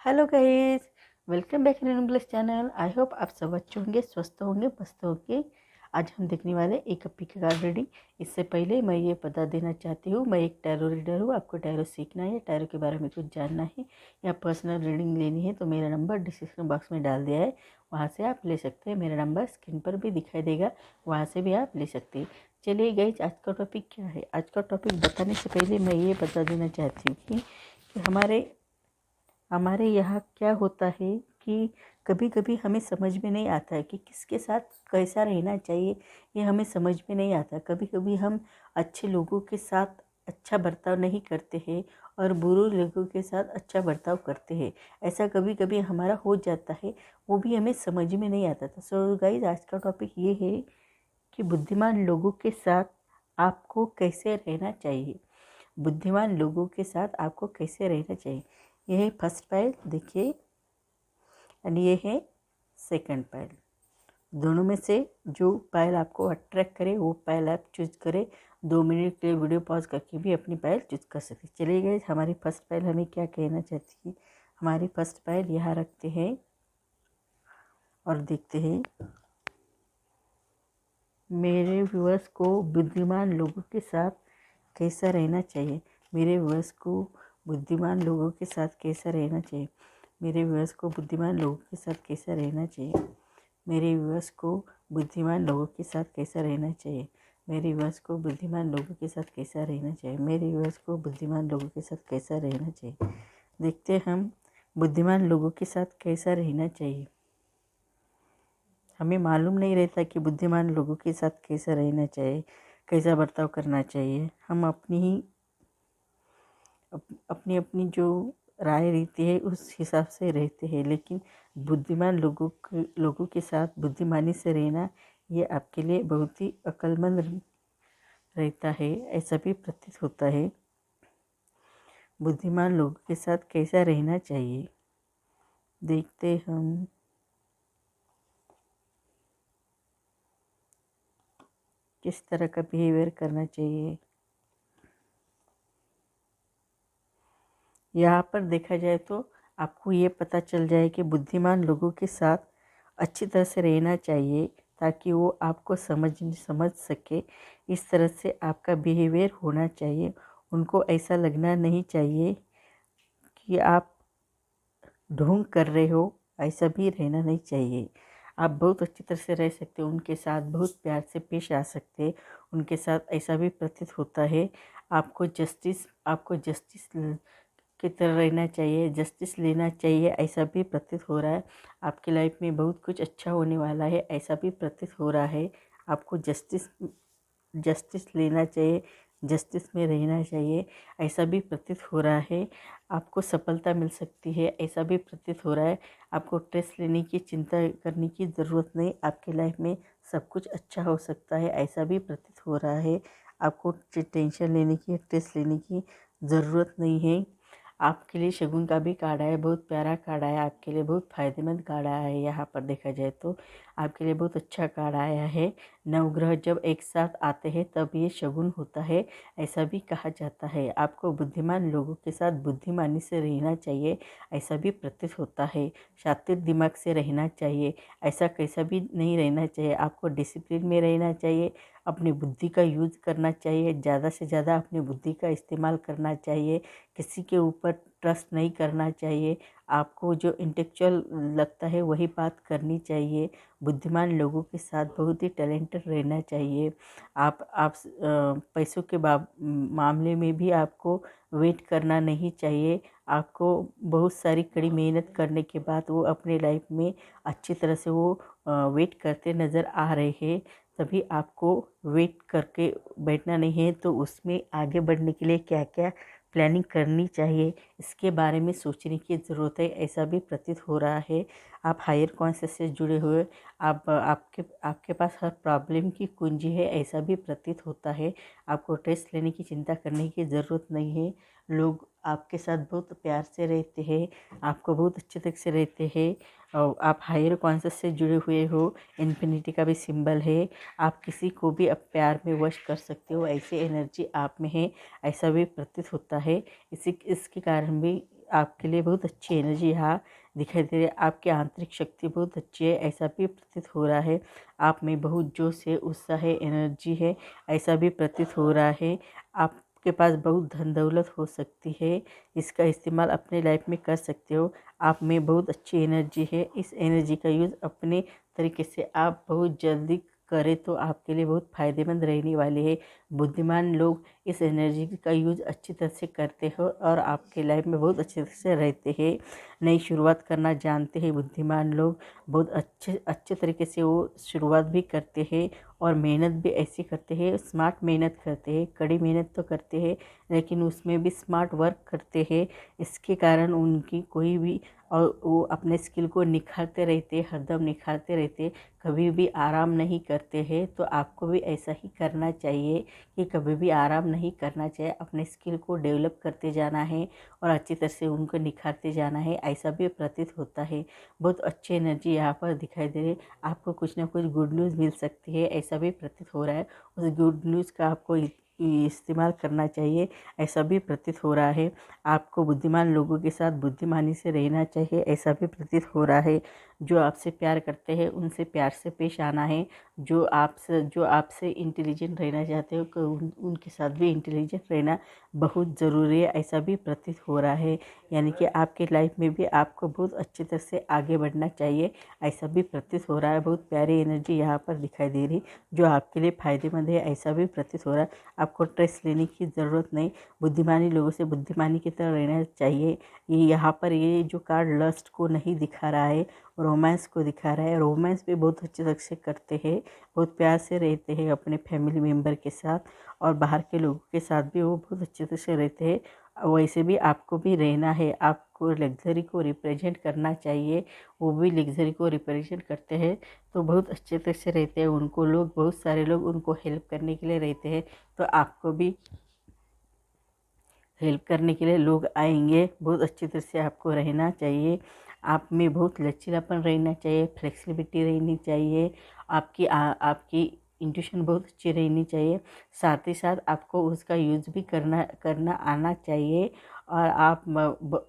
Hello guys, welcome back Renu plus channel. I hope आप सब अच्छे होंगे, स्वस्थ होंगे, मस्त होंगे। आज हम देखने वाले एक पिक कार्ड रीडिंग। इससे पहले मैं ये बता देना चाहती हूँ, मैं एक टैरो रीडर हूँ। आपको टैरो सीखना है, टैरो के बारे में कुछ जानना है या पर्सनल रीडिंग लेनी है तो मेरा नंबर डिस्क्रिप्शन बॉक्स में डाल दिया है, वहाँ से आप ले सकते हैं। मेरा नंबर स्क्रीन पर भी दिखाई देगा, वहाँ से भी आप ले सकते हैं। चलिए गाइस, आज का टॉपिक क्या है। आज का टॉपिक बताने से पहले मैं ये बता देना चाहती हूँ कि हमारे यहाँ क्या होता है कि कभी कभी हमें समझ में नहीं आता है कि किसके साथ कैसा रहना चाहिए। ये हमें समझ में नहीं आता। कभी कभी हम अच्छे लोगों के साथ अच्छा बर्ताव नहीं करते हैं और बुरे लोगों के साथ अच्छा बर्ताव करते हैं। ऐसा कभी कभी हमारा हो जाता है, वो भी हमें समझ में नहीं आता था। सो गाइस, आज का टॉपिक ये है कि बुद्धिमान लोगों के साथ आपको कैसे रहना चाहिए। बुद्धिमान लोगों के साथ आपको कैसे रहना चाहिए। ये है फर्स्ट पाइल, देखिए, एंड ये है सेकंड पाइल। दोनों में से जो पाइल आपको अट्रैक्ट करे वो पाइल आप चूज करें। 2 मिनट के लिए वीडियो पॉज करके भी अपनी पाइल चूज कर सकते। चलिए गए, हमारी फर्स्ट पाइल हमें क्या कहना चाहती है। हमारी फर्स्ट पाइल यहाँ रखते हैं और देखते हैं मेरे व्यूअर्स को बुद्धिमान लोगों के साथ कैसा रहना चाहिए। मेरे व्यूअर्स को बुद्धिमान लोगों के साथ कैसा रहना चाहिए। मेरे व्यूअर्स को बुद्धिमान लोगों के साथ कैसा रहना चाहिए। मेरे व्यूअर्स को बुद्धिमान लोगों के साथ कैसा रहना चाहिए। मेरे व्यूअर्स को बुद्धिमान लोगों के साथ कैसा रहना चाहिए। मेरे व्यूअर्स को बुद्धिमान लोगों के साथ कैसा रहना चाहिए। देखते हैं हम बुद्धिमान लोगों के साथ कैसा रहना चाहिए। हमें मालूम नहीं रहता कि बुद्धिमान लोगों के साथ कैसा रहना चाहिए, कैसा बर्ताव करना चाहिए। हम अपनी अपनी जो राय रहती है उस हिसाब से रहते हैं, लेकिन बुद्धिमान लोगों के साथ बुद्धिमानी से रहना ये आपके लिए बहुत ही अक्लमंद रहता है, ऐसा भी प्रतीत होता है। बुद्धिमान लोगों के साथ कैसा रहना चाहिए, देखते हम। किस तरह का बिहेवियर करना चाहिए। यहाँ पर देखा जाए तो आपको ये पता चल जाए कि बुद्धिमान लोगों के साथ अच्छी तरह से रहना चाहिए ताकि वो आपको समझ सके। इस तरह से आपका बिहेवियर होना चाहिए। उनको ऐसा लगना नहीं चाहिए कि आप ढोंग कर रहे हो, ऐसा भी रहना नहीं चाहिए। आप बहुत अच्छी तरह से रह सकते हो, उनके साथ बहुत प्यार से पेश आ सकते। उनके साथ ऐसा भी प्रतीत होता है आपको जस्टिस की तरह रहना चाहिए, जस्टिस लेना चाहिए, ऐसा भी प्रतीत हो रहा है। आपकी लाइफ में बहुत कुछ अच्छा होने वाला है, ऐसा भी प्रतीत हो रहा है। आपको जस्टिस लेना चाहिए, जस्टिस में रहना चाहिए, ऐसा भी प्रतीत हो रहा है। आपको सफलता मिल सकती है, ऐसा भी प्रतीत हो रहा है। आपको स्ट्रेस लेने की, चिंता करने की ज़रूरत नहीं। आपकी लाइफ में सब कुछ अच्छा हो सकता है, ऐसा भी प्रतीत हो रहा है। आपको टेंशन लेने की, स्ट्रेस लेने की ज़रूरत नहीं है। आपके लिए शगुन का भी कार्ड है, बहुत प्यारा कार्ड आया, आपके लिए बहुत फ़ायदेमंद कार्ड आया है। यहाँ पर देखा जाए तो आपके लिए बहुत अच्छा कार्ड आया है। नवग्रह जब एक साथ आते हैं तब ये शगुन होता है, ऐसा भी कहा जाता है। आपको बुद्धिमान लोगों के साथ बुद्धिमानी से रहना चाहिए, ऐसा भी प्रतीत होता है। शातिर दिमाग से रहना चाहिए, ऐसा कैसा भी नहीं रहना चाहिए। आपको डिसिप्लिन में रहना चाहिए, अपनी बुद्धि का यूज़ करना चाहिए, ज़्यादा से ज़्यादा अपनी बुद्धि का इस्तेमाल करना चाहिए। किसी के ऊपर ट्रस्ट नहीं करना चाहिए। आपको जो इंटेलेक्चुअल लगता है वही बात करनी चाहिए। बुद्धिमान लोगों के साथ बहुत ही टैलेंटेड रहना चाहिए। आप पैसों के मामले में भी आपको वेट करना नहीं चाहिए। आपको बहुत सारी कड़ी मेहनत करने के बाद वो अपने लाइफ में अच्छी तरह से वो वेट करते नज़र आ रहे हैं। तभी आपको वेट करके बैठना नहीं है, तो उसमें आगे बढ़ने के लिए क्या क्या प्लानिंग करनी चाहिए, इसके बारे में सोचने की ज़रूरत है, ऐसा भी प्रतीत हो रहा है। आप हायर कॉन्शियस से जुड़े हुए, आपके पास हर प्रॉब्लम की कुंजी है, ऐसा भी प्रतीत होता है। आपको टेस्ट लेने की चिंता करने की ज़रूरत नहीं है। लोग आपके साथ बहुत प्यार से रहते हैं, आपको बहुत अच्छे तरीके से रहते हैं। और आप हायर कॉन्शियस से जुड़े हुए हो, इन्फिनिटी का भी सिंबल है। आप किसी को भी अब प्यार में वश कर सकते हो, ऐसी एनर्जी आप में है, ऐसा भी प्रतीत होता है। इसके कारण भी आपके लिए बहुत अच्छी एनर्जी यहाँ दिखाई दे रही है। आपकी आंतरिक शक्ति बहुत अच्छी है, ऐसा भी प्रतीत हो रहा है। आप में बहुत जोश है, उत्साह है, एनर्जी है, ऐसा भी प्रतीत हो रहा है। आपके पास बहुत धन दौलत हो सकती है, इसका इस्तेमाल अपने लाइफ में कर सकते हो। आप में बहुत अच्छी एनर्जी है, इस एनर्जी का यूज़ अपने तरीके से आप बहुत जल्दी करें तो आपके लिए बहुत फ़ायदेमंद रहने वाले हैं। बुद्धिमान लोग इस एनर्जी का यूज़ अच्छी तरह से करते हो और आपके लाइफ में बहुत अच्छे तरह से रहते हैं। नई शुरुआत करना जानते हैं बुद्धिमान लोग, बहुत अच्छे अच्छे तरीके से वो शुरुआत भी करते हैं और मेहनत भी ऐसी करते हैं। स्मार्ट मेहनत करते हैं, कड़ी मेहनत तो करते हैं लेकिन उसमें भी स्मार्ट वर्क करते हैं। इसके कारण उनकी कोई भी और वो अपने स्किल को निखारते रहते, हरदम निखारते रहते, कभी भी आराम नहीं करते हैं। तो आपको भी ऐसा ही करना चाहिए कि कभी भी आराम नहीं करना चाहिए, अपने स्किल को डेवलप करते जाना है और अच्छी तरह से उनको निखारते जाना है, ऐसा भी प्रतीत होता है। बहुत अच्छी एनर्जी यहाँ पर दिखाई दे रही है। आपको कुछ ना कुछ गुड न्यूज़ मिल सकती है, ऐसा भी प्रतीत हो रहा है। उस गुड न्यूज़ का आपको इस्तेमाल करना चाहिए, ऐसा भी प्रतीत हो रहा है। आपको बुद्धिमान लोगों के साथ बुद्धिमानी से रहना चाहिए, ऐसा भी प्रतीत हो रहा है। जो आपसे प्यार करते हैं उनसे प्यार से पेश आना है। जो आपसे इंटेलिजेंट रहना चाहते हो उनके साथ भी इंटेलिजेंट रहना बहुत ज़रूरी है, ऐसा भी प्रतीत हो रहा है। यानी कि आपके लाइफ में भी आपको बहुत अच्छी तरह से आगे बढ़ना चाहिए, ऐसा भी प्रतीत हो रहा है। बहुत प्यारी एनर्जी यहाँ पर दिखाई दे रही जो आपके लिए फ़ायदेमंद है, ऐसा भी प्रतीत हो रहा है। आपको स्ट्रेस लेने की ज़रूरत नहीं, बुद्धिमानी लोगों से बुद्धिमानी की तरह रहना चाहिए। ये यहाँ पर ये जो कार्ड लस्ट को नहीं दिखा रहा है, रोमांस को दिखा रहा है। रोमांस भी बहुत अच्छे तरह से करते हैं, बहुत प्यार से रहते हैं अपने फैमिली मेम्बर के साथ और बाहर के लोगों के साथ भी वो बहुत अच्छे तरह से रहते हैं। वैसे भी आपको भी रहना है, आपको लग्जरी को रिप्रेजेंट करना चाहिए, वो भी लग्जरी को रिप्रेजेंट करते हैं तो बहुत अच्छे तरह से रहते हैं। उनको लोग, बहुत सारे लोग उनको हेल्प करने के लिए रहते हैं, तो आपको भी हेल्प करने के लिए लोग आएंगे। बहुत अच्छी तरह से आपको रहना चाहिए, आप में बहुत लचीलापन रहना चाहिए, फ्लेक्सिबिलिटी रहनी चाहिए, आपकी इंट्यूशन बहुत अच्छी रहनी चाहिए। साथ ही साथ आपको उसका यूज़ भी करना आना चाहिए। और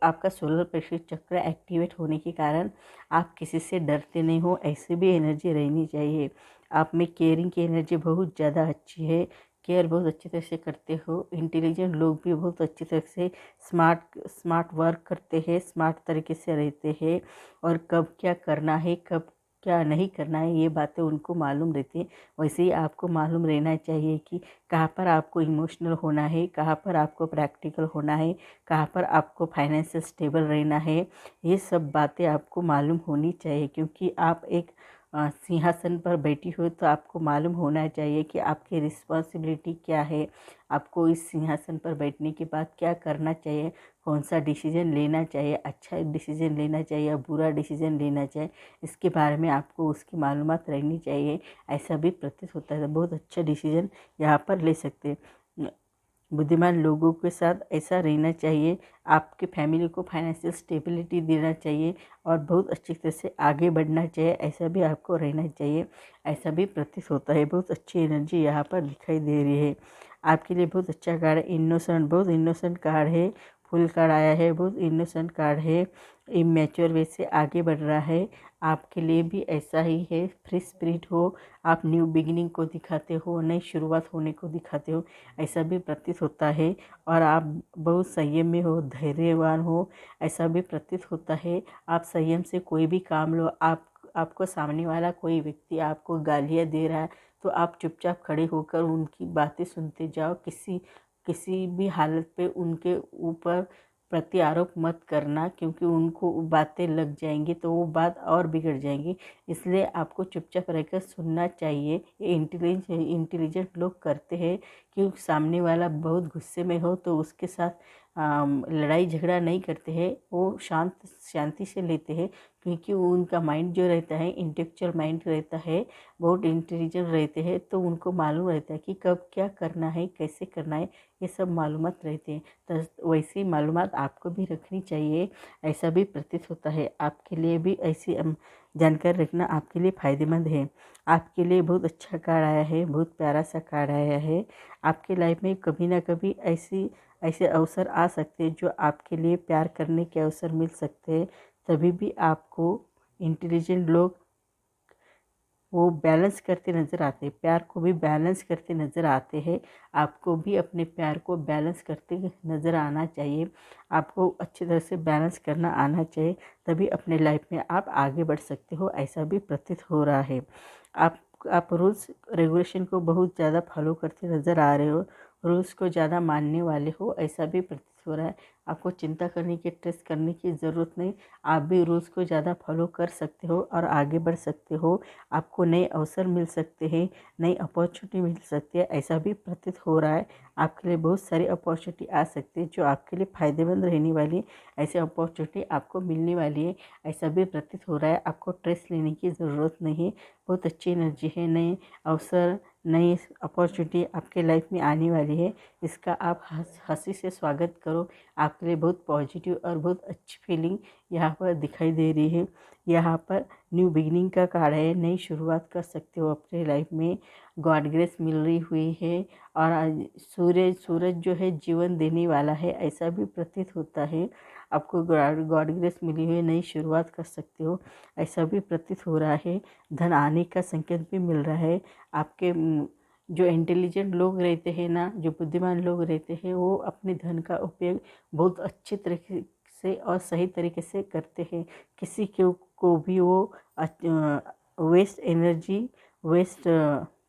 आपका सोलर प्लेक्सस चक्र एक्टिवेट होने के कारण आप किसी से डरते नहीं हो, ऐसी भी एनर्जी रहनी चाहिए। आप में केयरिंग की एनर्जी बहुत ज़्यादा अच्छी है, केयर बहुत अच्छी तरह से करते हो। इंटेलिजेंट लोग भी बहुत अच्छी तरह से स्मार्ट वर्क करते हैं, स्मार्ट तरीके से रहते हैं और कब क्या करना है, कब क्या नहीं करना है, ये बातें उनको मालूम रहती हैं। वैसे ही आपको मालूम रहना चाहिए कि कहाँ पर आपको इमोशनल होना है, कहाँ पर आपको प्रैक्टिकल होना है, कहाँ पर आपको फाइनेंशियल स्टेबल रहना है। ये सब बातें आपको मालूम होनी चाहिए, क्योंकि आप एक सिंहासन पर बैठी हो तो आपको मालूम होना चाहिए कि आपकी रिस्पॉन्सिबिलिटी क्या है, आपको इस सिंहासन पर बैठने के बाद क्या करना चाहिए, कौन सा डिसीजन लेना चाहिए, अच्छा डिसीजन लेना चाहिए या बुरा डिसीजन लेना चाहिए, इसके बारे में आपको उसकी मालूमात रहनी चाहिए। ऐसा भी प्रतीत होता है, बहुत अच्छा डिसीजन यहाँ पर ले सकते हैं। बुद्धिमान लोगों के साथ ऐसा रहना चाहिए, आपके फैमिली को फाइनेंशियल स्टेबिलिटी देना चाहिए और बहुत अच्छी तरह से आगे बढ़ना चाहिए, ऐसा भी आपको रहना चाहिए, ऐसा भी प्रतीत होता है। बहुत अच्छी एनर्जी यहाँ पर दिखाई दे रही है। आपके लिए बहुत अच्छा कार्ड है, इनोसेंट, बहुत इनोसेंट कार्ड है। फुल कार्ड आया है, बहुत इनोसेंट कार्ड है, इमेच्योर वे से आगे बढ़ रहा है। आपके लिए भी ऐसा ही है, फ्री स्पिरिट हो, आप न्यू बिगिनिंग को दिखाते हो, नई शुरुआत होने को दिखाते हो, ऐसा भी प्रतीत होता है। और आप बहुत संयम में हो, धैर्यवान हो, ऐसा भी प्रतीत होता है। आप संयम से कोई भी काम लो। आपको सामने वाला कोई व्यक्ति आपको गालियाँ दे रहा है तो आप चुपचाप खड़े होकर उनकी बातें सुनते जाओ, किसी भी हालत पे उनके ऊपर प्रत्यारोप मत करना, क्योंकि उनको बातें लग जाएंगी तो वो बात और बिगड़ जाएंगी। इसलिए आपको चुपचाप रहकर सुनना चाहिए। ये इंटेलिजेंट लोग करते हैं कि सामने वाला बहुत गुस्से में हो तो उसके साथ लड़ाई झगड़ा नहीं करते हैं, वो शांति से लेते हैं, क्योंकि उनका माइंड जो रहता है इंटेलेक्चुअल माइंड रहता है, बहुत इंटेलिजेंट रहते हैं, तो उनको मालूम रहता है कि कब क्या करना है, कैसे करना है, ये सब मालूमात रहते हैं। तो वैसी मालूमात आपको भी रखनी चाहिए, ऐसा भी प्रतीत होता है। आपके लिए भी ऐसी जानकारी रखना आपके लिए फ़ायदेमंद है। आपके लिए बहुत अच्छा कार्ड आया है, बहुत प्यारा सा कार्ड आया है। आपके लाइफ में कभी ना कभी ऐसी ऐसे अवसर आ सकते हैं जो आपके लिए प्यार करने के अवसर मिल सकते हैं। तभी भी आपको इंटेलिजेंट लोग वो बैलेंस करते नज़र आते हैं, प्यार को भी बैलेंस करते नज़र आते हैं। आपको भी अपने प्यार को बैलेंस करते नज़र आना चाहिए। आपको अच्छी तरह से बैलेंस करना आना चाहिए, तभी अपने लाइफ में आप आगे बढ़ सकते हो, ऐसा भी प्रतीत हो रहा है। आप रूल्स रेगुलेशन को बहुत ज़्यादा फॉलो करते नज़र आ रहे हो, रूल्स को ज़्यादा मानने वाले हो, ऐसा भी प्रतीत हो रहा है। आपको चिंता करने की, स्ट्रेस करने की ज़रूरत नहीं। आप भी रूल्स को ज़्यादा फॉलो कर सकते हो और आगे बढ़ सकते हो। आपको नए अवसर मिल सकते हैं, नई अपॉर्चुनिटी मिल सकती है, ऐसा भी प्रतीत हो रहा है। आपके लिए बहुत सारी अपॉर्चुनिटी आ सकती है जो आपके लिए फ़ायदेमंद रहने वाली है। ऐसी अपॉर्चुनिटी आपको मिलने वाली है, ऐसा भी प्रतीत हो रहा है। आपको स्ट्रेस लेने की ज़रूरत नहीं है, बहुत अच्छी एनर्जी है। नए अवसर, नई अपॉर्चुनिटी आपके लाइफ में आने वाली है। इसका आप हंसी से स्वागत करो। आपके लिए बहुत पॉजिटिव और बहुत अच्छी फीलिंग यहाँ पर दिखाई दे रही है। यहाँ पर न्यू बिगिनिंग का कार्ड है, नई शुरुआत कर सकते हो अपने लाइफ में। गॉड ग्रेस मिल रही हुई है और आज सूरज जो है जीवन देने वाला है, ऐसा भी प्रतीत होता है। आपको गॉड ग्रेस मिली हुई, नई शुरुआत कर सकते हो, ऐसा भी प्रतीत हो रहा है। धन आने का संकेत भी मिल रहा है। आपके जो इंटेलिजेंट लोग रहते हैं ना, जो बुद्धिमान लोग रहते हैं, वो अपने धन का उपयोग बहुत अच्छे तरीके से और सही तरीके से करते हैं। किसी को भी वो वेस्ट एनर्जी, वेस्ट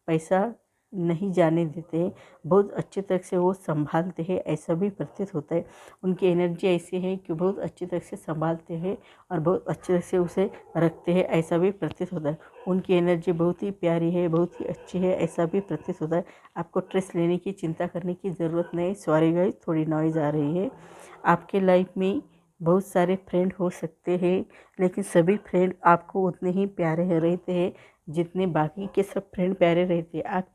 पैसा नहीं जाने देते हैं। बहुत अच्छी तरह से वो संभालते हैं, ऐसा भी प्रतीत होता है। उनकी एनर्जी ऐसी है कि बहुत अच्छी तरह से संभालते हैं और बहुत अच्छी तरह से उसे रखते हैं, ऐसा भी प्रतीत होता है। उनकी एनर्जी बहुत ही प्यारी है, बहुत ही अच्छी है, ऐसा भी प्रतीत होता है। आपको स्ट्रेस लेने की, चिंता करने की ज़रूरत नहीं। सॉरी गाइस, थोड़ी नॉइज़ आ रही है। आपके लाइफ में बहुत सारे फ्रेंड हो सकते हैं, लेकिन सभी फ्रेंड आपको उतने ही प्यारे रहते हैं जितने बाकी के सब फ्रेंड प्यारे रहते हैं। आप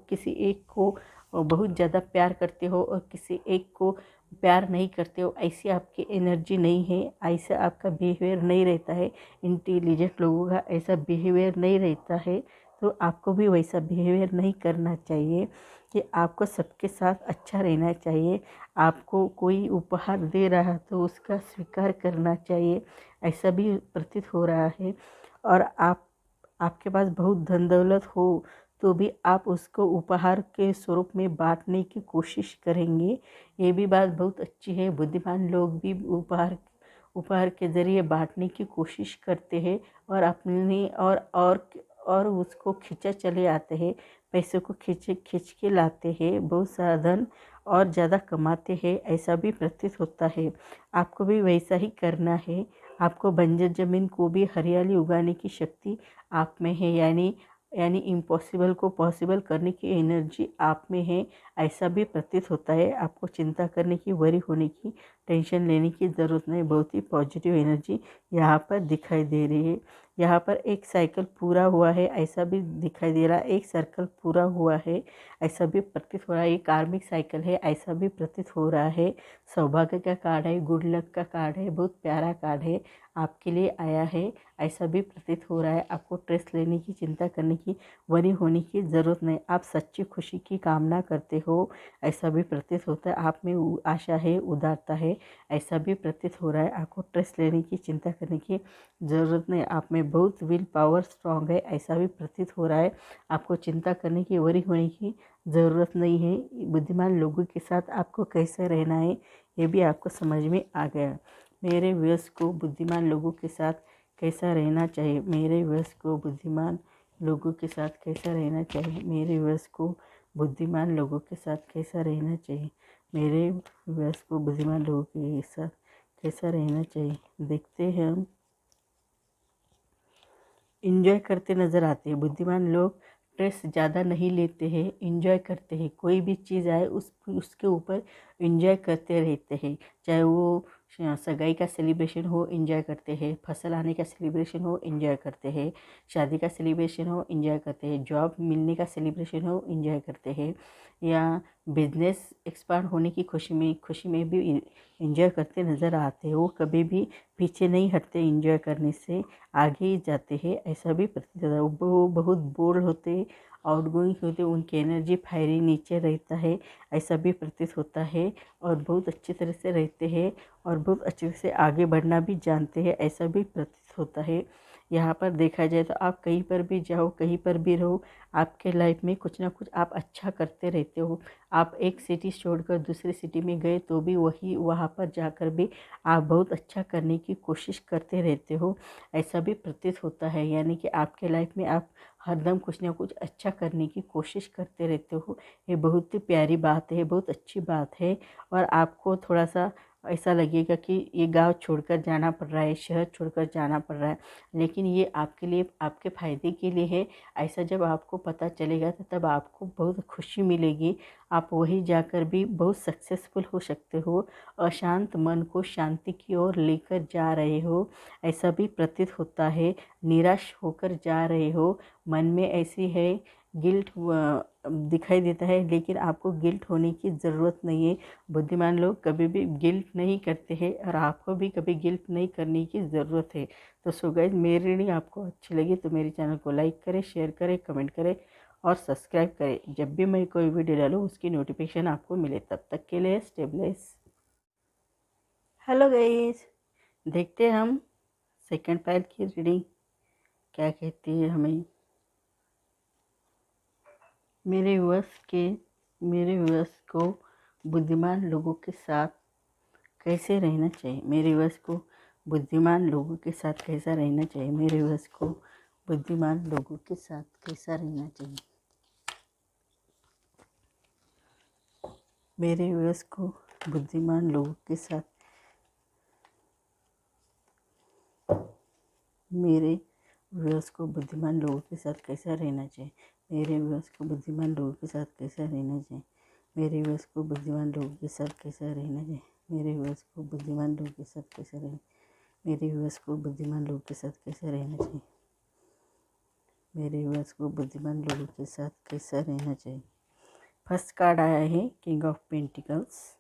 किसी एक को बहुत ज़्यादा प्यार करते हो और किसी एक को प्यार नहीं करते हो, ऐसी आपकी एनर्जी नहीं है, ऐसा आपका बिहेवियर नहीं रहता है। इंटेलिजेंट लोगों का ऐसा बिहेवियर नहीं रहता है, तो आपको भी वैसा बिहेवियर नहीं करना चाहिए कि आपको सबके साथ अच्छा रहना चाहिए। आपको कोई उपहार दे रहा है तो उसका स्वीकार करना चाहिए, ऐसा भी प्रतीत हो रहा है। और आपके पास बहुत धन दौलत हो तो भी आप उसको उपहार के स्वरूप में बांटने की कोशिश करेंगे, ये भी बात बहुत अच्छी है। बुद्धिमान लोग भी उपहार के ज़रिए बांटने की कोशिश करते हैं और अपने और उसको खींचा चले आते हैं, पैसे को खींच के लाते हैं, बहुत सारा धन और ज़्यादा कमाते हैं, ऐसा भी प्रतीत होता है। आपको भी वैसा ही करना है। आपको बंजर ज़मीन को भी हरियाली उगाने की शक्ति आप में है, यानी इम्पॉसिबल को पॉसिबल करने की एनर्जी आप में है, ऐसा भी प्रतीत होता है। आपको चिंता करने की, वरी होने की, टेंशन लेने की ज़रूरत नहीं। बहुत ही पॉजिटिव एनर्जी यहाँ पर दिखाई दे रही है। यहाँ पर एक साइकिल पूरा हुआ है, ऐसा भी दिखाई दे रहा है। एक सर्कल पूरा हुआ है, ऐसा भी प्रतीत हो रहा है। ये कार्मिक साइकिल है, ऐसा भी प्रतीत हो रहा है। सौभाग्य का कार्ड है, गुड लक का कार्ड है, बहुत प्यारा कार्ड है, आपके लिए आया है, ऐसा भी प्रतीत हो रहा है। आपको स्ट्रेस लेने की, चिंता करने की, वरी होने की ज़रूरत नहीं। आप सच्ची खुशी की कामना करते हो, ऐसा भी प्रतीत होता है। आप में आशा है, उदारता है, ऐसा भी प्रतीत हो रहा है। आपको स्ट्रेस लेने की, चिंता करने की ज़रूरत नहीं। आप में बहुत विल पावर स्ट्रांग है, ऐसा भी प्रतीत हो रहा है। आपको चिंता करने की, वरी होने की ज़रूरत नहीं है। बुद्धिमान लोगों के साथ आपको कैसे रहना है, ये भी आपको समझ में आ गया। मेरे व्यूअर्स को बुद्धिमान लोगों के साथ कैसा रहना चाहिए, मेरे व्यूअर्स को बुद्धिमान लोगों के साथ कैसा रहना चाहिए, मेरे व्यूअर्स को बुद्धिमान लोगों के साथ कैसा रहना चाहिए, मेरे व्यूअर्स को बुद्धिमान लोगों के साथ कैसा रहना चाहिए, देखते हैं हम। इंजॉय करते नज़र आते हैं बुद्धिमान लोग। स्ट्रेस ज़्यादा नहीं लेते हैं, इंजॉय करते हैं। कोई भी चीज़ आए उसके ऊपर इंजॉय करते रहते हैं। चाहे वो सगाई का सेलिब्रेशन हो, इंजॉय करते हैं। फसल आने का सेलिब्रेशन हो, इंजॉय करते हैं। शादी का सेलिब्रेशन हो, इंजॉय करते हैं। जॉब मिलने का सेलिब्रेशन हो, इंजॉय करते हैं। या बिजनेस एक्सपांड होने की खुशी में भी इंजॉय करते नज़र आते हैं। वो कभी भी पीछे नहीं हटते, इंजॉय करने से आगे ही जाते हैं, ऐसा भी प्रतीत होता है। वो बहुत बोल्ड होते आउटगोइंग होते उनकी एनर्जी फायरी नीचे रहता है, ऐसा भी प्रतीत होता है। और बहुत अच्छी तरह से रहते हैं और बहुत अच्छे से आगे बढ़ना भी जानते हैं, ऐसा भी प्रतीत होता है। यहाँ पर देखा जाए तो आप कहीं पर भी जाओ, कहीं पर भी रहो, आपके लाइफ में कुछ ना कुछ आप अच्छा करते रहते हो। आप एक सिटी छोड़कर दूसरी सिटी में गए तो भी वही वहाँ पर जाकर भी आप बहुत अच्छा करने की कोशिश करते रहते हो, ऐसा भी प्रतीत होता है। यानी कि आपके लाइफ में आप हरदम कुछ ना कुछ अच्छा करने की कोशिश करते रहते हो। ये बहुत ही प्यारी बात है, बहुत अच्छी बात है। और आपको थोड़ा सा ऐसा लगेगा कि ये गांव छोड़कर जाना पड़ रहा है, शहर छोड़कर जाना पड़ रहा है, लेकिन ये आपके लिए, आपके फ़ायदे के लिए है। ऐसा जब आपको पता चलेगा तो तब आपको बहुत खुशी मिलेगी। आप वहीं जाकर भी बहुत सक्सेसफुल हो सकते हो। अशांत मन को शांति की ओर लेकर जा रहे हो, ऐसा भी प्रतीत होता है। निराश होकर जा रहे हो, मन में ऐसी है गिल्ट दिखाई देता है, लेकिन आपको गिल्ट होने की ज़रूरत नहीं है। बुद्धिमान लोग कभी भी गिल्ट नहीं करते हैं और आपको भी कभी गिल्ट नहीं करने की ज़रूरत है। तो सो गाइस, मेरी रीडिंग आपको अच्छी लगी तो मेरे चैनल को लाइक करें, शेयर करें, कमेंट करें और सब्सक्राइब करें। जब भी मैं कोई वीडियो डालूँ उसकी नोटिफिकेशन आपको मिले। तब तक के लिए स्टे ब्लेस्ड। हेलो गाइस, देखते हैं हम सेकंड पाइल की रीडिंग क्या कहती है हमें। मेरे व्यूअर्स को बुद्धिमान लोगों के साथ कैसे रहना चाहिए। मेरे व्यूअर्स को बुद्धिमान लोगों के साथ कैसा रहना चाहिए। मेरे व्यूअर्स को बुद्धिमान लोगों के साथ कैसा रहना चाहिए। मेरे व्यूअर्स को बुद्धिमान लोगों के साथ मेरे व्यूअर्स को बुद्धिमान लोगों के साथ कैसा रहना चाहिए। मेरे व्यूअर्स को बुद्धिमान लोगों के साथ कैसा रहना चाहिए। मेरे व्यूअर्स को बुद्धिमान लोगों के साथ कैसा रहना चाहिए। मेरे व्यूअर्स को बुद्धिमान लोगों के साथ कैसा रहना। मेरे व्यूअर्स को बुद्धिमान लोगों के साथ कैसा रहना चाहिए। मेरे व्यूअर्स को बुद्धिमान लोगों के साथ कैसा रहना चाहिए। फर्स्ट कार्ड आया है किंग ऑफ पेंटिकल्स।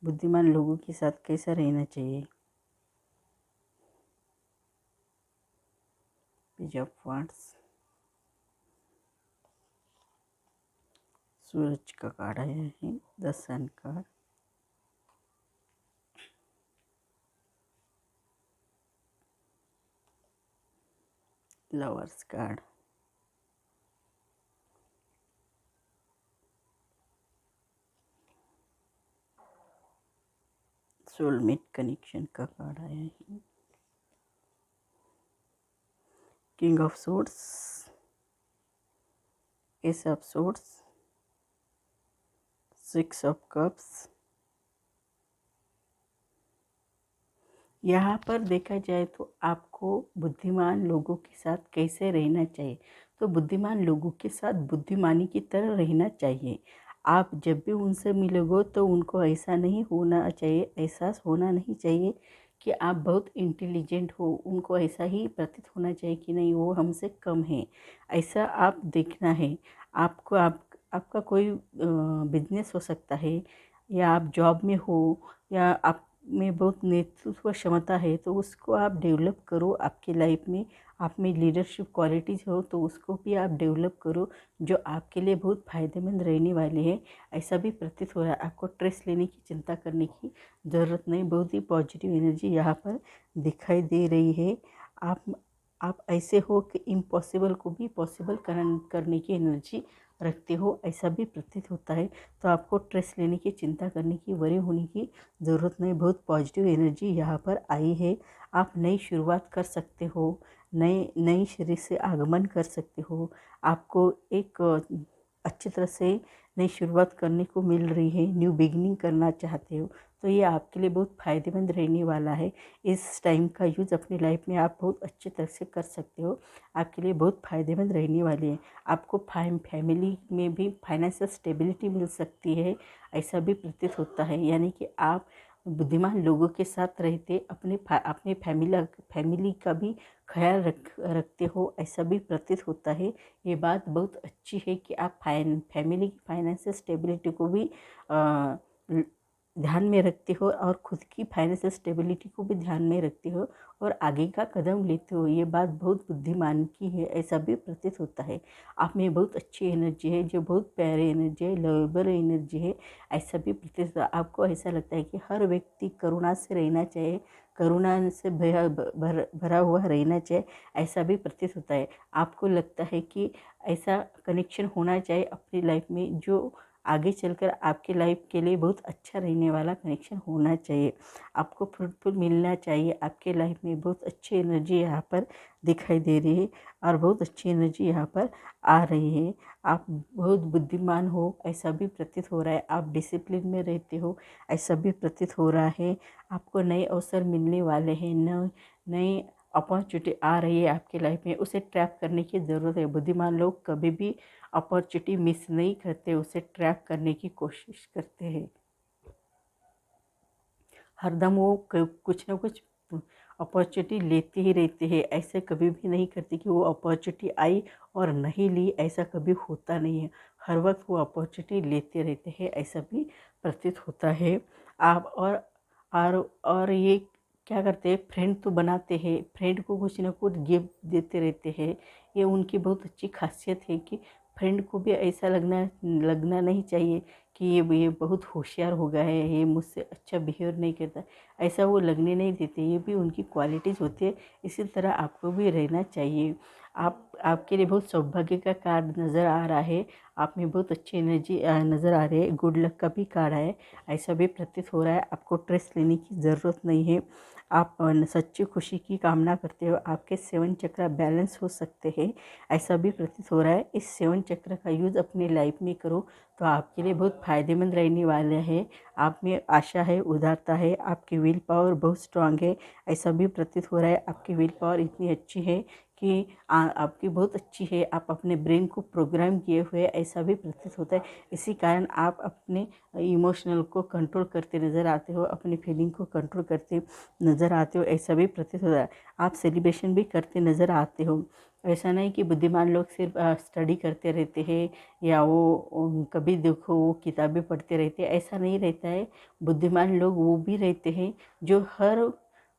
बुद्धिमान लोगों के साथ कैसा रहना चाहिए। Page of wands. सूरज का कार्ड आया है the sun card. Lovers card. Soulmate connection का कार्ड आया है। King of swords, ace of swords, six of cups. यहाँ पर देखा जाए तो आपको बुद्धिमान लोगों के साथ कैसे रहना चाहिए। तो बुद्धिमान लोगों के साथ बुद्धिमानी की तरह रहना चाहिए। आप जब भी उनसे मिलोगे तो उनको ऐसा नहीं होना चाहिए, एहसास होना नहीं चाहिए कि आप बहुत इंटेलिजेंट हो। उनको ऐसा ही प्रतीत होना चाहिए कि नहीं, वो हमसे कम है, ऐसा आप देखना है। आपको आपका कोई बिजनेस हो सकता है, या आप जॉब में हो, या आप में बहुत नेतृत्व क्षमता है तो उसको आप डेवलप करो आपकी लाइफ में। आप में लीडरशिप क्वालिटीज़ हो तो उसको भी आप डेवलप करो, जो आपके लिए बहुत फ़ायदेमंद रहने वाले हैं, ऐसा भी प्रतीत हो रहा है। आपको स्ट्रेस लेने की, चिंता करने की ज़रूरत नहीं। बहुत ही पॉजिटिव एनर्जी यहाँ पर दिखाई दे रही है। आप ऐसे हो कि इम्पॉसिबल को भी पॉसिबल करने की एनर्जी रखते हो, ऐसा भी प्रतीत होता है। तो आपको स्ट्रेस लेने की, चिंता करने की, वरी होने की ज़रूरत नहीं। बहुत पॉजिटिव एनर्जी यहाँ पर आई है। आप नई शुरुआत कर सकते हो, नई शरीर से आगमन कर सकते हो। आपको एक अच्छी तरह से नई शुरुआत करने को मिल रही है, न्यू बिगिनिंग करना चाहते हो तो ये आपके लिए बहुत फ़ायदेमंद रहने वाला है। इस टाइम का यूज़ अपनी लाइफ में आप बहुत अच्छी तरह से कर सकते हो, आपके लिए बहुत फ़ायदेमंद रहने वाले हैं। आपको फैमिली में भी फाइनेंशियल स्टेबिलिटी मिल सकती है, ऐसा भी प्रतीत होता है। यानी कि आप बुद्धिमान लोगों के साथ रहते अपने फैमिली का भी ख्याल रखते हो, ऐसा भी प्रतीत होता है। ये बात बहुत अच्छी है कि आप फैमिली की फाइनेंशियल स्टेबिलिटी को भी ध्यान में रखते हो और खुद की फाइनेंशियल स्टेबिलिटी को भी ध्यान में रखते हो और आगे का कदम लेते हो। ये बात बहुत बुद्धिमान की है, ऐसा भी प्रतीत होता है। आप में बहुत अच्छी एनर्जी है, जो बहुत प्यारी एनर्जी है, लवेबल एनर्जी है, ऐसा भी प्रतीत होता है। आपको ऐसा लगता है कि हर व्यक्ति करुणा से रहना चाहिए, करुणा से भरा हुआ रहना चाहिए, ऐसा भी प्रतीत होता है। आपको लगता है कि ऐसा कनेक्शन होना चाहिए अपनी लाइफ में, जो आगे चलकर आपके लाइफ के लिए बहुत अच्छा रहने वाला कनेक्शन होना चाहिए। आपको फ्रूटफुल मिलना चाहिए, आपके लाइफ में बहुत अच्छी एनर्जी यहाँ पर दिखाई दे रही है और बहुत अच्छी एनर्जी यहाँ पर आ रही है। आप बहुत बुद्धिमान हो, ऐसा भी प्रतीत हो रहा है। आप डिसिप्लिन में रहते हो, ऐसा भी प्रतीत हो रहा है। आपको नए अवसर मिलने वाले हैं, नई अपॉर्चुनिटी आ रही है आपकी लाइफ में, उसे ट्रैप करने की ज़रूरत है। बुद्धिमान लोग कभी भी अपॉर्चुनिटी मिस नहीं करते, उसे ट्रैप करने की कोशिश करते हैं। हरदम वो कुछ ना कुछ अपॉर्चुनिटी लेते ही रहते हैं, ऐसे कभी भी नहीं करते कि वो अपॉर्चुनिटी आई और नहीं ली, ऐसा कभी होता नहीं है। हर वक्त वो अपॉर्चुनिटी लेते रहते हैं, ऐसा भी प्रतीत होता है। आप और ये क्या करते हैं, फ्रेंड तो बनाते हैं, फ्रेंड को कुछ ना कुछ गिफ्ट देते रहते हैं। ये उनकी बहुत अच्छी खासियत है कि फ्रेंड को भी ऐसा लगना नहीं चाहिए कि ये बहुत होशियार हो गया है, ये मुझसे अच्छा बिहेव नहीं करता, ऐसा वो लगने नहीं देते। ये भी उनकी क्वालिटीज़ होती है। इसी तरह आपको भी रहना चाहिए। आपके लिए बहुत सौभाग्य का कार्ड नज़र आ रहा है, आप में बहुत अच्छी एनर्जी नज़र आ रही है, गुड लक का भी कार्ड है, ऐसा भी प्रतीत हो रहा है। आपको स्ट्रेस लेने की ज़रूरत नहीं है। आप सच्ची खुशी की कामना करते हो, आपके 7 चक्र बैलेंस हो सकते हैं, ऐसा भी प्रतीत हो रहा है। इस 7 चक्र का यूज़ अपनी लाइफ में करो तो आपके लिए बहुत फ़ायदेमंद रहने वाले हैं। आप में आशा है, उदारता है, आपकी विल पावर बहुत स्ट्रांग है, ऐसा भी प्रतीत हो रहा है। आपकी विल पावर इतनी अच्छी है कि आपकी बहुत अच्छी है, आप अपने ब्रेन को प्रोग्राम किए हुए, ऐसा भी प्रतीत होता है। इसी कारण आप अपने इमोशनल को कंट्रोल करते नज़र आते हो, अपनी फीलिंग को कंट्रोल करते नज़र आते हो, ऐसा भी प्रतीत होता है। आप सेलिब्रेशन भी करते नज़र आते हो। ऐसा नहीं कि बुद्धिमान लोग सिर्फ स्टडी करते रहते हैं या वो कभी देखो वो किताबें पढ़ते रहते हैं, ऐसा नहीं रहता है। बुद्धिमान लोग वो भी रहते हैं जो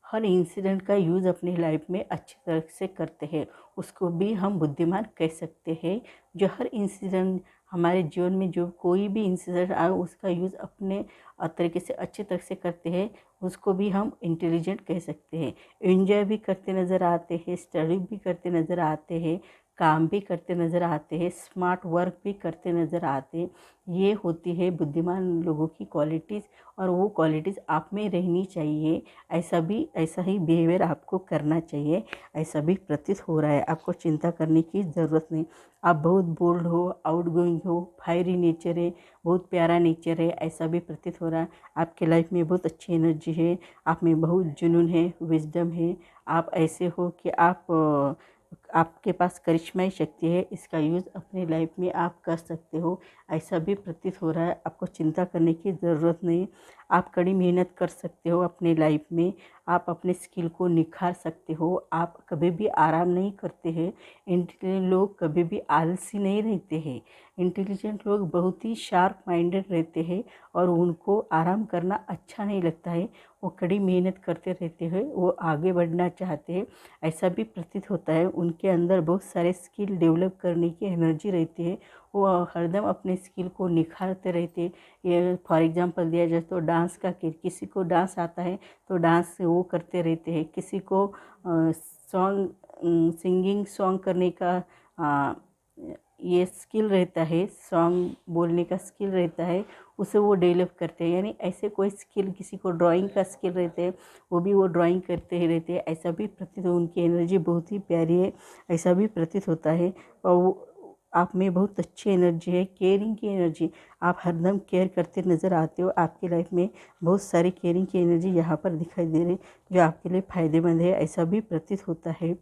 हर इंसिडेंट का यूज़ अपनी लाइफ में अच्छी तरह से करते हैं, उसको भी हम बुद्धिमान कह सकते हैं। जो हर इंसिडेंट हमारे जीवन में, जो कोई भी इंसिडेंट आए, उसका यूज़ अपने तरीके से अच्छी तरह से करते हैं, उसको भी हम इंटेलिजेंट कह सकते हैं। एंजॉय भी करते नज़र आते हैं, स्टडी भी करते नज़र आते हैं, काम भी करते नज़र आते हैं, स्मार्ट वर्क भी करते नज़र आते हैं। ये होती है बुद्धिमान लोगों की क्वालिटीज़, और वो क्वालिटीज़ आप में रहनी चाहिए। ऐसा ही बिहेवियर आपको करना चाहिए, ऐसा भी प्रतीत हो रहा है। आपको चिंता करने की ज़रूरत नहीं। आप बहुत बोल्ड हो, आउटगोइंग हो, फायरी नेचर है, बहुत प्यारा नेचर है, ऐसा भी प्रतीत हो रहा है। आपके लाइफ में बहुत अच्छी एनर्जी है, आप में बहुत जुनून है, विजडम है। आप ऐसे हो कि आपके पास करिश्माई शक्ति है, इसका यूज़ अपनी लाइफ में आप कर सकते हो, ऐसा भी प्रतीत हो रहा है। आपको चिंता करने की ज़रूरत नहीं। आप कड़ी मेहनत कर सकते हो अपने लाइफ में, आप अपने स्किल को निखार सकते हो। आप कभी भी आराम नहीं करते हैं। इंटेलिजेंट लोग कभी भी आलसी नहीं रहते हैं। इंटेलिजेंट लोग बहुत ही शार्प माइंडेड रहते हैं और उनको आराम करना अच्छा नहीं लगता है। वो कड़ी मेहनत करते रहते हैं, वो आगे बढ़ना चाहते हैं, ऐसा भी प्रतीत होता है। उनके अंदर बहुत सारे स्किल डेवलप करने की एनर्जी रहती है, वो हरदम अपने स्किल को निखारते रहते हैं। ये फॉर एग्जांपल दिया जाए तो डांस का, किसी को डांस आता है तो डांस वो करते रहते हैं, किसी को सॉन्ग करने का ये स्किल रहता है, सॉन्ग बोलने का स्किल रहता है, उसे वो डेवलप करते हैं। यानी ऐसे कोई स्किल, किसी को ड्राइंग का स्किल रहते हैं, वो भी वो ड्राइंग करते ही रहते हैं, ऐसा भी प्रतीत हो। उनकी एनर्जी बहुत ही प्यारी है, ऐसा भी प्रतीत होता है। और वो आप में बहुत अच्छी एनर्जी है, केयरिंग की एनर्जी, आप हरदम केयर करते नज़र आते हो। आपकी लाइफ में बहुत सारी केयरिंग की एनर्जी यहाँ पर दिखाई दे रही है, जो आपके लिए फ़ायदेमंद है, ऐसा भी प्रतीत होता है।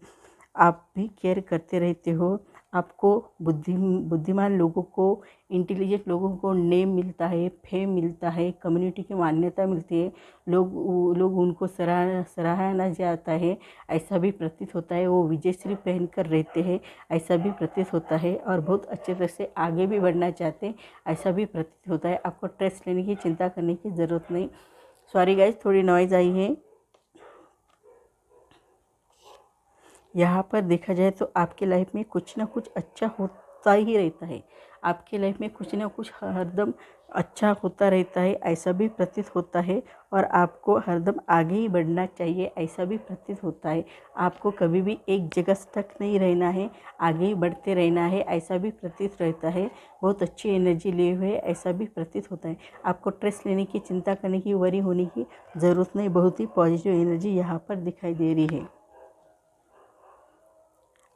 आप भी केयर करते रहते हो, आपको बुद्धिमान लोगों को, इंटेलिजेंट लोगों को नेम मिलता है, फेम मिलता है, कम्युनिटी की मान्यता मिलती है, लोग उनको सराहना जाता है, ऐसा भी प्रतीत होता है। वो विजयश्री पहनकर रहते हैं, ऐसा भी प्रतीत होता है, और बहुत अच्छे तरह से आगे भी बढ़ना चाहते हैं, ऐसा भी प्रतीत होता है। आपको स्ट्रेस लेने की, चिंता करने की ज़रूरत नहीं। सॉरी गाइज, थोड़ी नॉइज़ आई है। यहाँ पर देखा जाए तो आपके लाइफ में कुछ ना कुछ अच्छा होता ही रहता है। आपके लाइफ में कुछ ना कुछ हरदम अच्छा होता रहता है, ऐसा भी प्रतीत होता है। और आपको हरदम आगे ही बढ़ना चाहिए, ऐसा भी प्रतीत होता है। आपको कभी भी एक जगह स्टक नहीं रहना है, आगे ही बढ़ते रहना है, ऐसा भी प्रतीत रहता है। बहुत अच्छी एनर्जी लिए हुए, ऐसा भी प्रतीत होता है। आपको स्ट्रेस लेने की, चिंता करने की, वरी होने की ज़रूरत नहीं। बहुत ही पॉजिटिव एनर्जी यहाँ पर दिखाई दे रही है।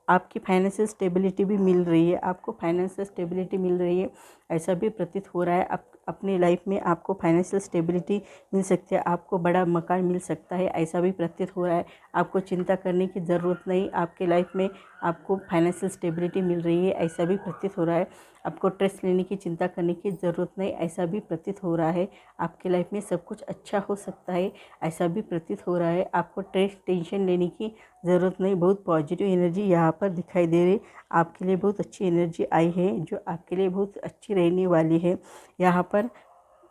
आपकी फाइनेंशियल स्टेबिलिटी भी मिल रही है, आपको फाइनेंशियल स्टेबिलिटी मिल रही है, ऐसा भी प्रतीत हो रहा है। अपनी लाइफ में आपको फाइनेंशियल स्टेबिलिटी मिल सकती है, आपको बड़ा मकान मिल सकता है, ऐसा भी प्रतीत हो रहा है। आपको चिंता करने की ज़रूरत नहीं, आपके लाइफ में आपको फाइनेंशियल स्टेबिलिटी मिल रही है, ऐसा भी प्रतीत हो रहा है। आपको स्ट्रेस लेने की, चिंता करने की ज़रूरत नहीं, ऐसा भी प्रतीत हो रहा है। आपके लाइफ में सब कुछ अच्छा हो सकता है, ऐसा भी प्रतीत हो रहा है। आपको टेंशन लेने की ज़रूरत नहीं। बहुत पॉजिटिव एनर्जी यहाँ पर दिखाई दे रही। आपके लिए बहुत अच्छी एनर्जी आई है, जो आपके लिए बहुत अच्छी रहने वाली है। यहाँ पर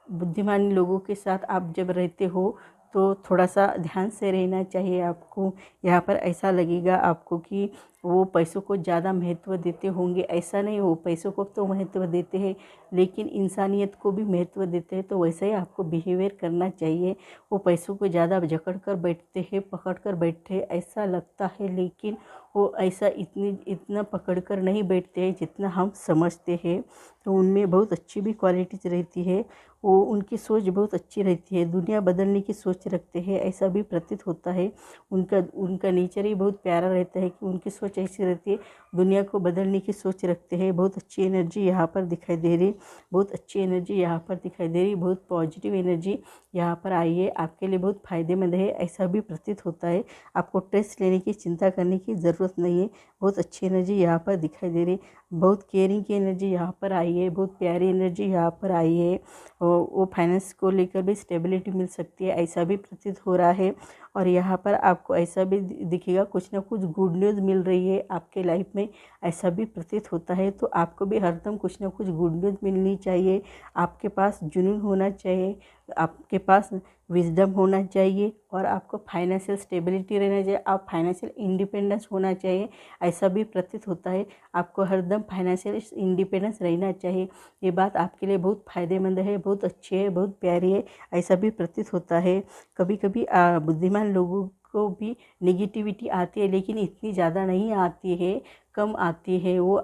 बुद्धिमान लोगों के साथ आप जब रहते हो तो थोड़ा सा ध्यान से रहना चाहिए आपको। यहाँ पर ऐसा लगेगा आपको कि वो पैसों को ज़्यादा महत्व देते होंगे, ऐसा नहीं हो। पैसों को तो महत्व देते हैं, लेकिन इंसानियत को भी महत्व देते हैं, तो वैसे ही आपको बिहेवियर करना चाहिए। वो पैसों को ज़्यादा जकड़ कर बैठते हैं, पकड़ कर बैठते हैं, ऐसा लगता है, लेकिन वो ऐसा इतना पकड़ कर नहीं बैठते हैं जितना हम समझते हैं। तो उनमें बहुत अच्छी भी क्वालिटीज़ रहती है, वो उनकी सोच बहुत अच्छी रहती है, दुनिया बदलने की सोच रखते हैं, ऐसा भी प्रतीत होता है। उनका नेचर ही बहुत प्यारा रहता है कि उनकी सोच ऐसी रहती है, दुनिया को बदलने की सोच रखते हैं। बहुत अच्छी एनर्जी यहाँ पर दिखाई दे रही, बहुत अच्छी एनर्जी यहाँ पर दिखाई दे रही, बहुत पॉजिटिव एनर्जी यहाँ पर आई है, आपके लिए बहुत फ़ायदेमंद है, ऐसा भी प्रतीत होता है। आपको स्ट्रेस लेने की, चिंता करने की ज़रूरत नहीं है। बहुत अच्छी एनर्जी यहाँ पर दिखाई दे रही, बहुत केयरिंग की एनर्जी यहाँ पर आई है, बहुत प्यारी एनर्जी यहाँ पर आई है। वो फाइनेंस को लेकर भी स्टेबिलिटी मिल सकती है, ऐसा भी प्रतीत हो रहा है। और यहाँ पर आपको ऐसा भी दिखेगा, कुछ ना कुछ गुड न्यूज़ मिल रही है आपके लाइफ में, ऐसा भी प्रतीत होता है। तो आपको भी हरदम कुछ ना कुछ गुड न्यूज़ मिलनी चाहिए। आपके पास जुनून होना चाहिए, आपके पास विजडम होना चाहिए, और आपको फाइनेंशियल स्टेबिलिटी रहना चाहिए, आप फाइनेंशियल इंडिपेंडेंस होना चाहिए, ऐसा भी प्रतीत होता है। आपको हरदम फाइनेंशियल इंडिपेंडेंस रहना चाहिए। ये बात आपके लिए बहुत फ़ायदेमंद है, बहुत अच्छी है, बहुत प्यारी है, ऐसा भी प्रतीत होता है। कभी कभी बुद्धिमान लोगों को भी नेगेटिविटी आती है, लेकिन इतनी ज़्यादा नहीं आती है, कम आती है। वो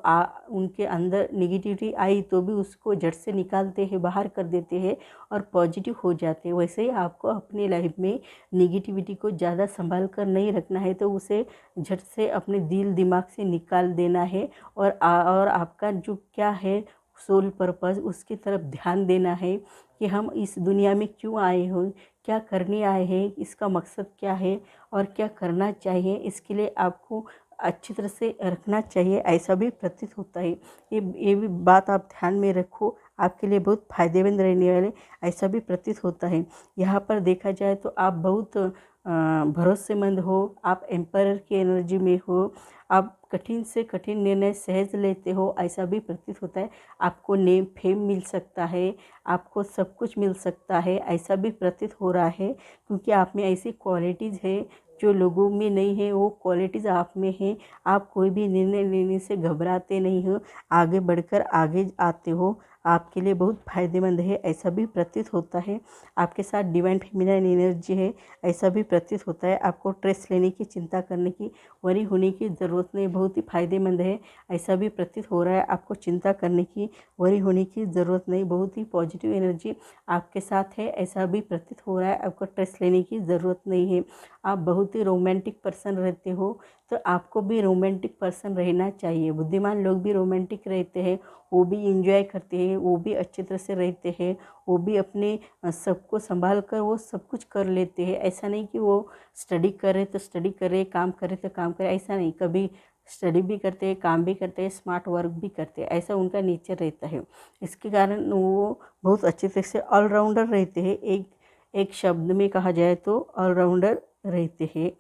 उनके अंदर नेगेटिविटी आई तो भी उसको जड़ से निकालते हैं, बाहर कर देते हैं, और पॉजिटिव हो जाते हैं। वैसे ही आपको अपनी लाइफ में नेगेटिविटी को ज़्यादा संभाल कर नहीं रखना है, तो उसे झट से अपने दिल दिमाग से निकाल देना है, और आपका जो क्या है सोल पर्पस, उसकी तरफ ध्यान देना है कि हम इस दुनिया में क्यों आए हो, क्या करने आए हैं, इसका मकसद क्या है और क्या करना चाहिए, इसके लिए आपको अच्छी तरह से रखना चाहिए, ऐसा भी प्रतीत होता है। ये भी बात आप ध्यान में रखो, आपके लिए बहुत फ़ायदेमंद रहने वाले, ऐसा भी प्रतीत होता है। यहाँ पर देखा जाए तो आप बहुत भरोसेमंद हो, आप एम्पायर की एनर्जी में हो, आप कठिन से कठिन निर्णय सहज लेते हो, ऐसा भी प्रतीत होता है। आपको नेम फेम मिल सकता है, आपको सब कुछ मिल सकता है, ऐसा भी प्रतीत हो रहा है, क्योंकि आप में ऐसी क्वालिटीज़ है जो लोगों में नहीं है, वो क्वालिटीज़ आप में है। आप कोई भी निर्णय लेने से घबराते नहीं हो, आगे बढ़कर आगे आते हो, आपके लिए बहुत फ़ायदेमंद है, ऐसा भी प्रतीत होता है। आपके साथ डिवाइन फेमिनाइन एनर्जी है, ऐसा भी प्रतीत होता है। आपको स्ट्रेस लेने की, चिंता करने की, वरी होने की ज़रूरत नहीं, बहुत ही फ़ायदेमंद है, ऐसा भी प्रतीत हो रहा है। आपको चिंता करने की, वरी होने की ज़रूरत नहीं, बहुत ही पॉजिटिव एनर्जी आपके साथ है, ऐसा भी प्रतीत हो रहा है। आपको स्ट्रेस लेने की ज़रूरत नहीं है। आप बहुत ही रोमांटिक पर्सन रहते हो, तो आपको भी रोमांटिक पर्सन रहना चाहिए। बुद्धिमान लोग भी रोमांटिक रहते हैं, वो भी इंजॉय करते हैं, वो भी अच्छी तरह से रहते हैं, वो भी अपने सबको संभाल कर वो सब कुछ कर लेते हैं। ऐसा नहीं कि वो स्टडी करे तो स्टडी करे, काम करे तो काम करे, ऐसा नहीं। कभी स्टडी भी करते हैं, काम भी करते हैं, स्मार्ट वर्क भी करते हैं, ऐसा उनका नेचर रहता है। इसके कारण वो बहुत अच्छे तरह से ऑलराउंडर रहते हैं। एक शब्द में कहा जाए तो ऑलराउंडर रहते हैं।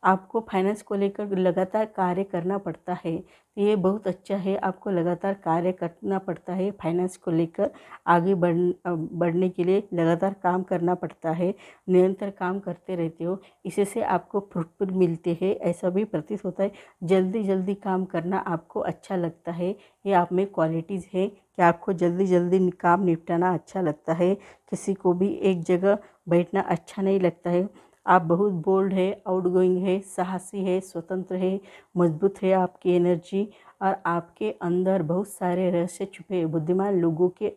आपको फाइनेंस को लेकर लगातार कार्य करना पड़ता है, ये बहुत अच्छा है। आपको लगातार कार्य करना पड़ता है, फाइनेंस को लेकर आगे बढ़ने के लिए लगातार काम करना पड़ता है, निरंतर काम करते रहते हो, इसी से आपको फ्रूटफुल मिलते हैं, ऐसा भी प्रतीत होता है। जल्दी जल्दी काम करना आपको अच्छा लगता है, ये आप में क्वालिटीज़ है कि आपको जल्दी जल्दी काम निपटाना अच्छा लगता है। किसी को भी एक जगह बैठना अच्छा नहीं लगता है। आप बहुत बोल्ड है, आउटगोइंग है, साहसी है, स्वतंत्र है, मजबूत है आपकी एनर्जी, और आपके अंदर बहुत सारे रहस्य छुपे। बुद्धिमान लोगों के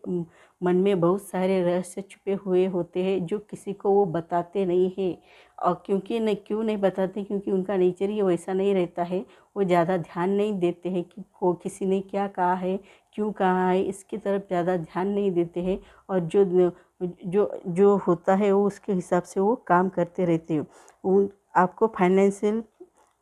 मन में बहुत सारे रहस्य छुपे हुए होते हैं जो किसी को वो बताते नहीं हैं। और क्यों नहीं बताते, क्योंकि उनका नेचर ही वैसा नहीं रहता है। वो ज़्यादा ध्यान नहीं देते हैं कि किसी ने क्या कहा है, क्यों कहा है, इसकी तरफ ज़्यादा ध्यान नहीं देते हैं। और जो जो जो होता है वो उसके हिसाब से वो काम करते रहते हैं। आपको फाइनेंशियल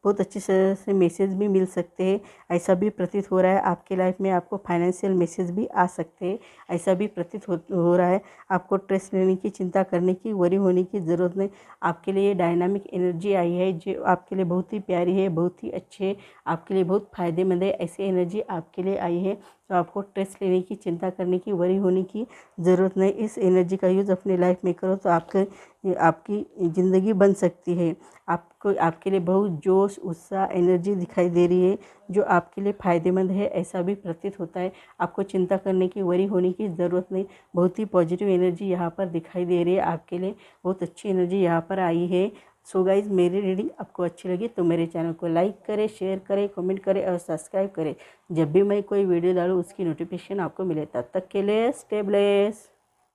बहुत अच्छी तरह से मैसेज भी मिल सकते हैं, ऐसा भी प्रतीत हो रहा है। आपके लाइफ में आपको फाइनेंशियल मैसेज भी आ सकते हैं, ऐसा भी प्रतीत हो रहा है। आपको स्ट्रेस लेने की, चिंता करने की, वरी होने की ज़रूरत नहीं। आपके लिए डायनामिक एनर्जी आई है जो आपके लिए बहुत ही प्यारी है, बहुत ही अच्छे है, आपके लिए बहुत फ़ायदेमंद है। ऐसी एनर्जी आपके लिए आई है, तो आपको स्ट्रेस लेने की, चिंता करने की, वरी होने की ज़रूरत नहीं। इस एनर्जी का यूज़ अपनी लाइफ में करो तो आपकी ज़िंदगी बन सकती है। आपको आपके लिए बहुत जोश, उत्साह, एनर्जी दिखाई दे रही है जो आपके लिए फ़ायदेमंद है, ऐसा भी प्रतीत होता है। आपको चिंता करने की, वरी होने की ज़रूरत नहीं। बहुत ही पॉजिटिव एनर्जी यहाँ पर दिखाई दे रही है आपके लिए, बहुत अच्छी एनर्जी यहाँ पर आई है। सो गाइज़, मेरी रीडिंग आपको अच्छी लगी तो मेरे चैनल को लाइक करें, शेयर करें, कमेंट करें और सब्सक्राइब करें। जब भी मैं कोई वीडियो डालूँ उसकी नोटिफिकेशन आपको मिले। तब तक के लिए स्टे ब्लेस्ड।